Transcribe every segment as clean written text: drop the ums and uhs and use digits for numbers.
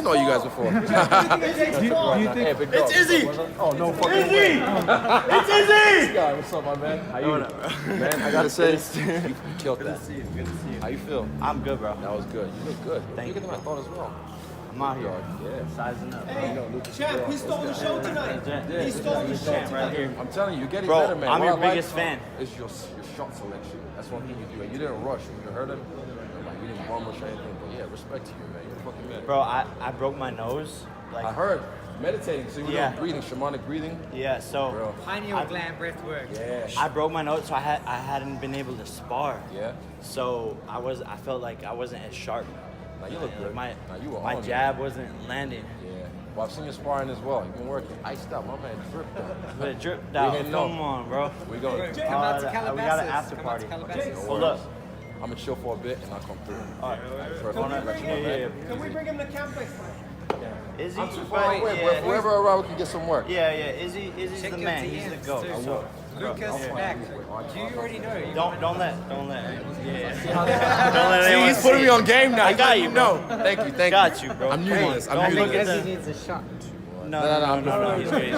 know you guys before. Do you think it's Izzy? Oh, no fucking Izzy! It's Izzy! Guy, what's up, my man? How you? Man, I gotta say, you killed that. Good to see you. Good to see you. How you feel? I'm good, bro. That was good. You look good. Thank you. Bigger than I thought as well. I'm out here. Yeah. Sizing up. Hey, champ, he stole the show tonight. He stole the show right here. I'm telling you, you're getting Bro, better, man. I'm What your I like biggest fan. It's your shot selection. That's one thing you do. And you didn't rush. When you heard him, like, you didn't run rush or anything. But yeah, respect to you, man. You're a fucking man. Bro, I broke my nose. Like I heard. Meditating, so you were doing breathing, shamanic breathing. Yeah, so Bro. Pineal gland breath work. Yeah. I broke my nose, so I hadn't been able to spar. Yeah. So I felt like I wasn't as sharp. Now you look good. My on jab wasn't landing. Yeah. Well, I've seen you sparring as well. You've been working. Iced out. My man dripped out. But it dripped out. Come on, bro. We going. We got an after party. Hold up. I'm gonna chill for a bit and I'll come through. All right. Can we bring him to camp next time? Izzy, I'm too far away. Wherever around we can get some work. Yeah. Izzy's the man. He's the GOAT. So, Lucas back. Do you already know? Don't let. Yeah. See, he's putting me on game now. I got you, bro. Thank you. Got you, bro. I'm new to this. Don't look at He needs a shot. No. He's good.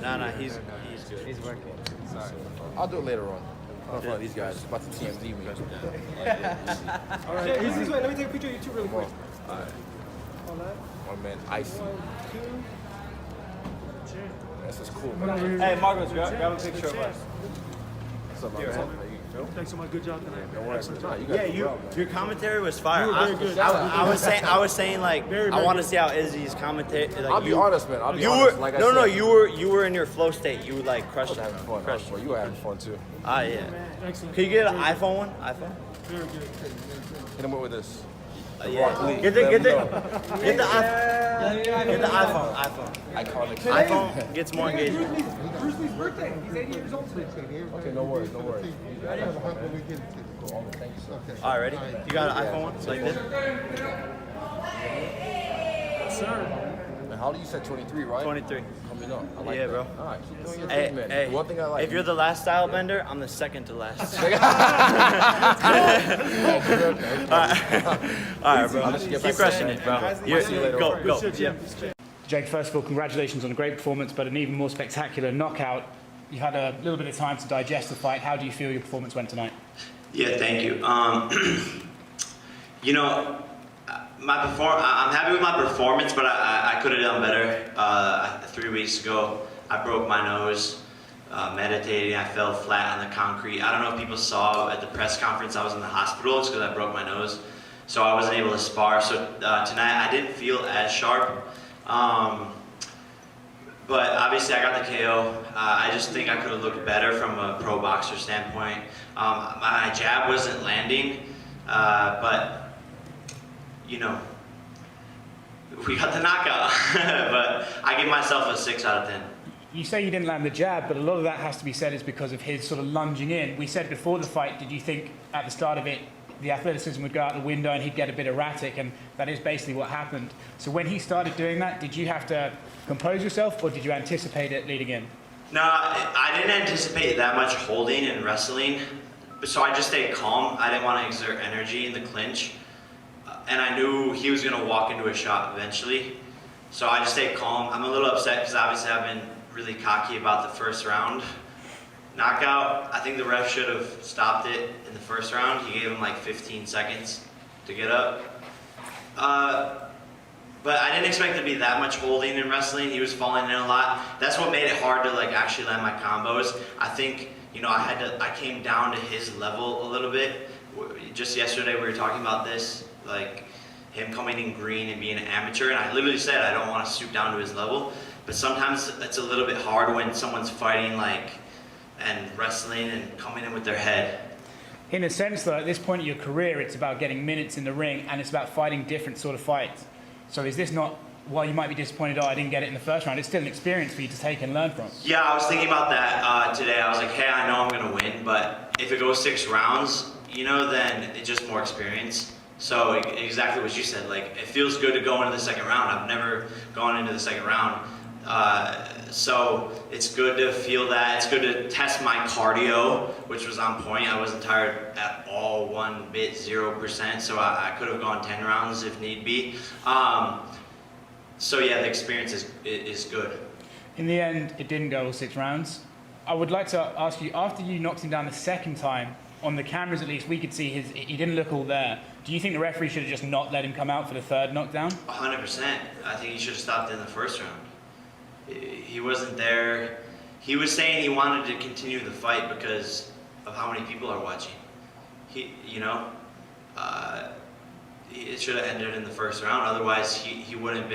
No. He's good. He's working. Sorry. I'll do it later on. I don't know these guys. It's about to TMZ me. All right, easy. Let me take a picture of you two really quick. All right. My man, Icy. This is cool, man. Hey, Marcos, grab a picture of us. What's up, my man? How you? Thanks so much. Good job tonight. Don't worry. Your commentary was fire. You were very good. I was saying like I want to see how Izzy's commentary. Like, I'll be honest, man. I'll be you honest. were Like I said, you were in your flow state. You like crushed it. having fun. Well, you were having fun too. Yeah. Excellent. Can you get an iPhone one? iPhone. Very good. Hit him with this. Yeah. Get the iPhone. Iconic. iPhone gets more engagement. Bruce Lee's birthday. He's 80 years old today. Okay, no worries. All right, ready? You got an iPhone one? Like this? Sir. And how old you said 23, right? 23. Coming up. I like Yeah, that. bro. All right, keep doing your Hey, thing, man. hey. One thing I like. If you're the last style bender, I'm the second to last. All right, bro. Keep crushing it, bro. Go. Yeah. Jake, first of all, congratulations on a great performance, but an even more spectacular knockout. You had a little bit of time to digest the fight. How do you feel your performance went tonight? Yeah, thank you. You know, I'm happy with my performance, but I could have done better. 3 weeks ago, I broke my nose. Meditating, I fell flat on the concrete. I don't know if people saw at the press conference I was in the hospital. It's because I broke my nose, so I wasn't able to spar. So tonight I didn't feel as sharp, but obviously I got the KO. I just think I could have looked better from a pro boxer standpoint. My jab wasn't landing, but you know, we got the knockout. But I give myself a 6 out of 10. You say you didn't land the jab, but a lot of that has to be said is because of his sort of lunging in. We said before the fight, did you think at the start of it, the athleticism would go out the window and he'd get a bit erratic, and that is basically what happened. So when he started doing that, did you have to compose yourself, or did you anticipate it leading in? No, I didn't anticipate that much holding and wrestling, so I just stayed calm. I didn't want to exert energy in the clinch, and I knew he was going to walk into a shot eventually, so I just stayed calm. I'm a little upset because obviously I've been really cocky about the first round knockout. I think the ref should have stopped it in the first round. He gave him like 15 seconds to get up. But I didn't expect it to be that much holding and wrestling. He was falling in a lot. That's what made it hard to like actually land my combos. I think, you know, I came down to his level a little bit. Just yesterday we were talking about this, like him coming in green and being an amateur, and I literally said I don't want to stoop down to his level. But sometimes it's a little bit hard when someone's fighting and wrestling and coming in with their head. In a sense, though, at this point of your career, it's about getting minutes in the ring and it's about fighting different sort of fights. So is this not, while you might be disappointed, I didn't get it in the first round, it's still an experience for you to take and learn from? Yeah, I was thinking about that today. I was like, hey, I know I'm going to win, but if it goes 6 rounds, you know, then it's just more experience. So exactly what you said, like it feels good to go into the second round. I've never gone into the second round. So it's good to feel that. It's good to test my cardio, which was on point. I wasn't tired at all, one bit, 0%. So I could have gone 10 rounds if need be. So yeah, the experience is good. In the end, it didn't go all 6 rounds. I would like to ask you, after you knocked him down the second time, on the cameras at least, we could see he didn't look all there. Do you think the referee should have just not let him come out for the third knockdown? 100%. I think he should have stopped in the first round. He wasn't there. He was saying he wanted to continue the fight because of how many people are watching. It should have ended in the first round. Otherwise, he wouldn't have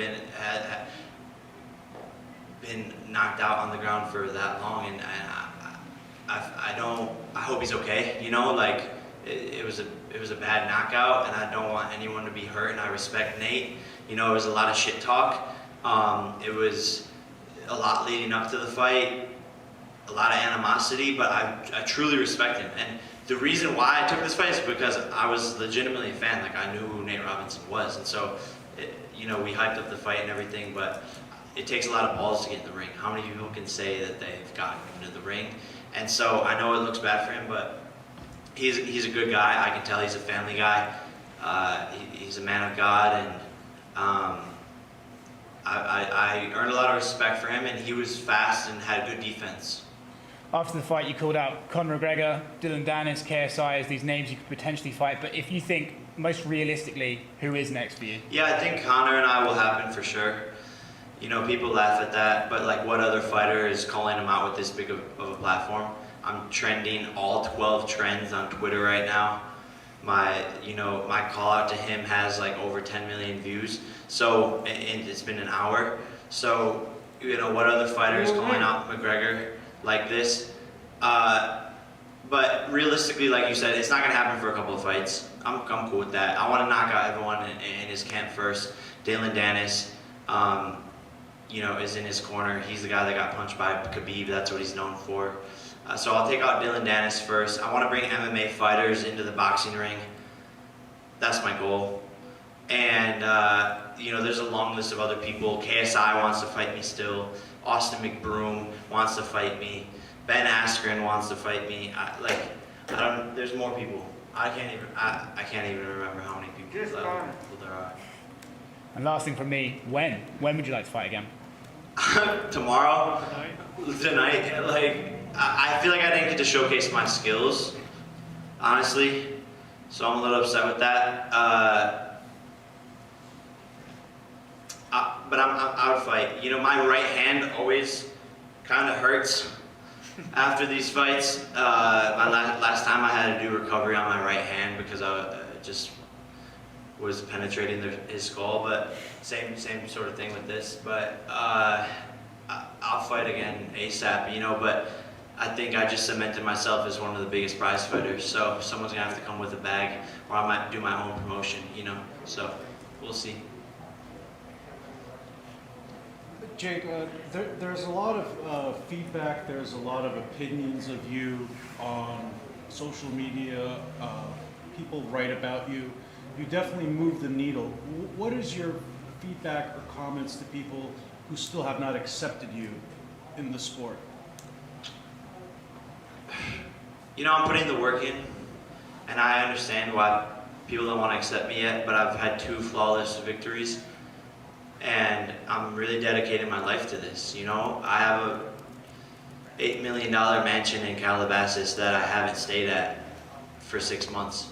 been knocked out on the ground for that long. And I hope he's okay. It was a bad knockout, and I don't want anyone to be hurt. And I respect Nate. It was a lot of shit talk. It was a lot leading up to the fight, a lot of animosity, but I truly respect him. And the reason why I took this fight is because I was legitimately a fan. Like, I knew who Nate Robinson was, and so we hyped up the fight and everything, but it takes a lot of balls to get in the ring. How many people can say that they've gotten into the ring? And so I know it looks bad for him, but he's a good guy. I can tell he's a family guy. He's a man of God, and I earned a lot of respect for him, and he was fast and had good defense. After the fight, you called out Conor McGregor, Dylan Dennis, KSI as these names you could potentially fight. But if you think, most realistically, who is next for you? Yeah, I think Conor and I will happen for sure. People laugh at that, but like, what other fighter is calling him out with this big of a platform? I'm trending all 12 trends on Twitter right now. My call out to him has like over 10 million views. So, and it's been an hour. So, what other fighter is calling out McGregor like this? But realistically, like you said, it's not gonna happen for a couple of fights. I'm cool with that. I want to knock out everyone in his camp first. Dylan Dennis, is in his corner. He's the guy that got punched by Khabib. That's what he's known for. So I'll take out Dylan Dennis first. I want to bring MMA fighters into the boxing ring. That's my goal. And, there's a long list of other people. KSI wants to fight me still. Austin McBroom wants to fight me. Ben Askren wants to fight me. There's more people. I can't even remember how many people there are. And last thing from me, when would you like to fight again? Tomorrow? Tonight? I feel like I didn't get to showcase my skills, honestly. So I'm a little upset with that. But I would fight. My right hand always kind of hurts after these fights. Last time I had to do recovery on my right hand because I just was penetrating his skull. But same sort of thing with this. But I'll fight again ASAP. But I think I just cemented myself as one of the biggest prize fighters. So someone's gonna have to come with a bag, or I might do my own promotion. So we'll see. Jake, there's a lot of feedback, there's a lot of opinions of you on social media, people write about you. You definitely move the needle. What is your feedback or comments to people who still have not accepted you in the sport? I'm putting the work in, and I understand why people don't want to accept me yet, but I've had 2 flawless victories. And I'm really dedicating my life to this. I have a $8 million mansion in Calabasas that I haven't stayed at for 6 months.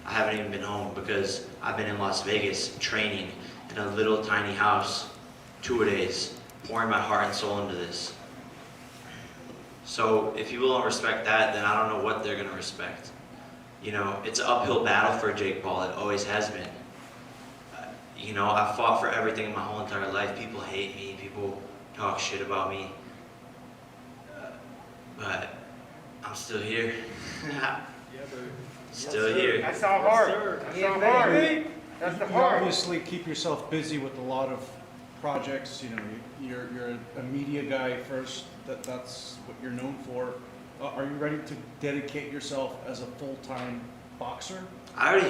I haven't even been home because I've been in Las Vegas training in a little tiny house 2-a-days, pouring my heart and soul into this. So if people don't respect that, then I don't know what they're gonna respect. It's an uphill battle for Jake Paul. It always has been. I've fought for everything my whole entire life. People hate me. People talk shit about me. But I'm still here. Still here. That's not hard. That's not hard. That's the You hard. obviously keep yourself busy with a lot of projects. You're a media guy first. That's what you're known for. Are you ready to dedicate yourself as a full-time boxer? I already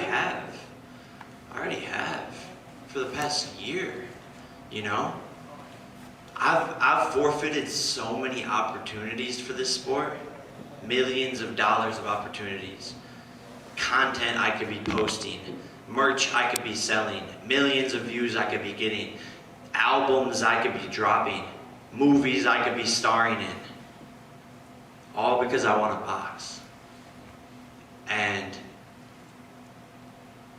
have. For the past year, I've forfeited so many opportunities for this sport, millions of dollars of opportunities, content I could be posting, merch I could be selling, millions of views I could be getting, albums I could be dropping, movies I could be starring in, all because I want to box. And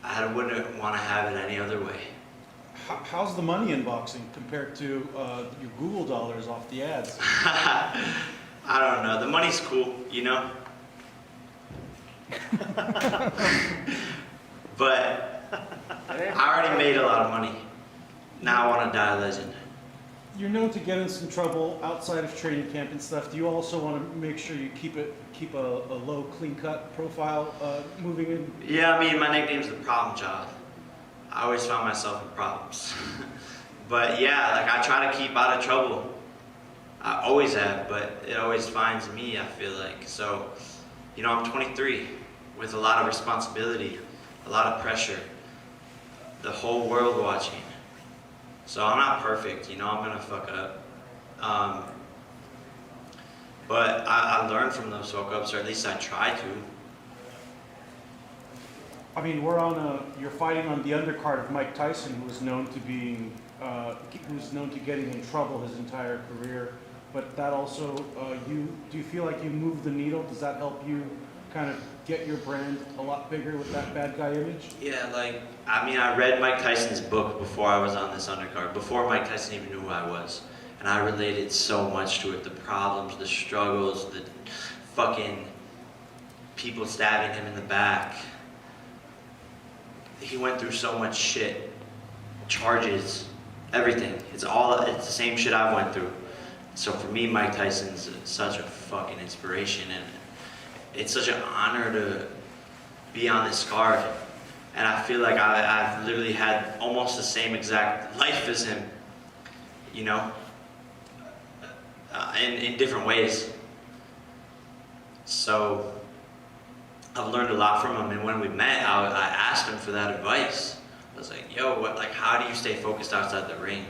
I wouldn't want to have it any other way. How's the money in boxing compared to your Google dollars off the ads? I don't know. The money's cool, you know? But I already made a lot of money. Now I want to die a legend. You're known to get in some trouble outside of training camp and stuff. Do you also want to make sure you keep a low, clean-cut profile moving in? Yeah, I mean, my nickname's the problem child. I always found myself in problems. But yeah, like I try to keep out of trouble. I always have, but it always finds me, I feel like. So, you know, I'm 23 with a lot of responsibility, a lot of pressure, the whole world watching. So I'm not perfect, you know, I'm gonna fuck up. But I learn from those fuck ups, or at least I try to. I mean, you're fighting on the undercard of Mike Tyson, who was known to getting in trouble his entire career. But that also, do you feel like you move the needle? Does that help you kind of get your brand a lot bigger with that bad guy image? Yeah, like, I mean, I read Mike Tyson's book before I was on this undercard, before Mike Tyson even knew who I was. And I related so much to it, the problems, the struggles, the fucking people stabbing him in the back. He went through so much shit, charges, everything. It's the same shit I went through. So for me, Mike Tyson's such a fucking inspiration, and it's such an honor to be on this card. And I feel like I've literally had almost the same exact life as him, you know, in different ways. So I've learned a lot from him, and when we met, I asked him for that advice. I was like, yo, how do you stay focused outside the ring?